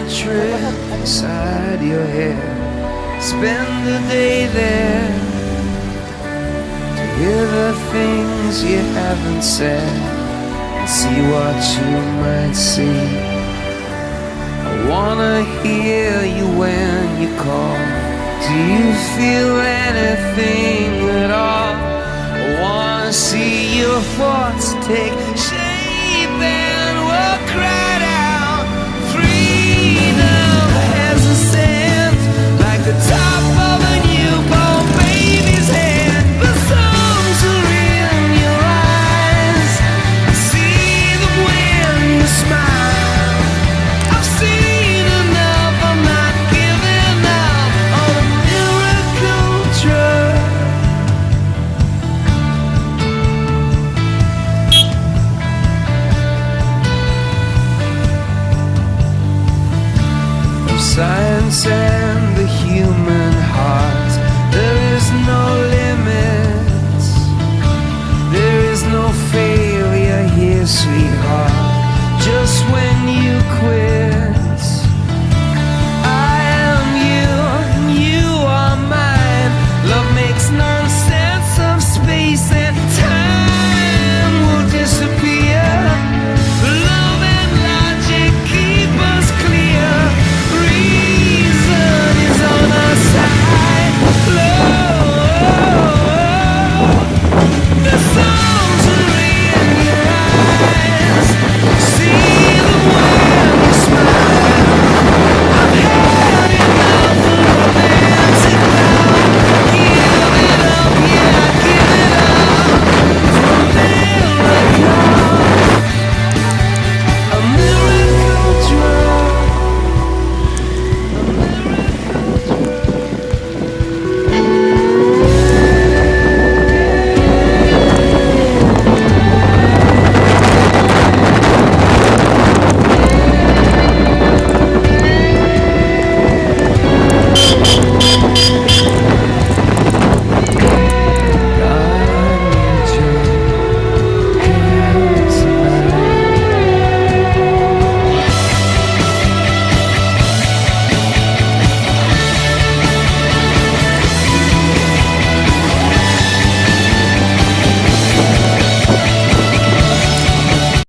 trip inside your head. Spend a day there to hear the things you haven't said and see what you might see. I wanna hear you when you call. Do you feel anything at all? I wanna see your thoughts take shape and we'll cry out. Freedom has a scent like the top of a newborn baby's head. The songs are in your eyes. I see them when you smile. I've seen enough, I'm not giving up on a miracle drug. Of science and the human heart, there is no limits. There is no failure here, sweetheart. Just when you quit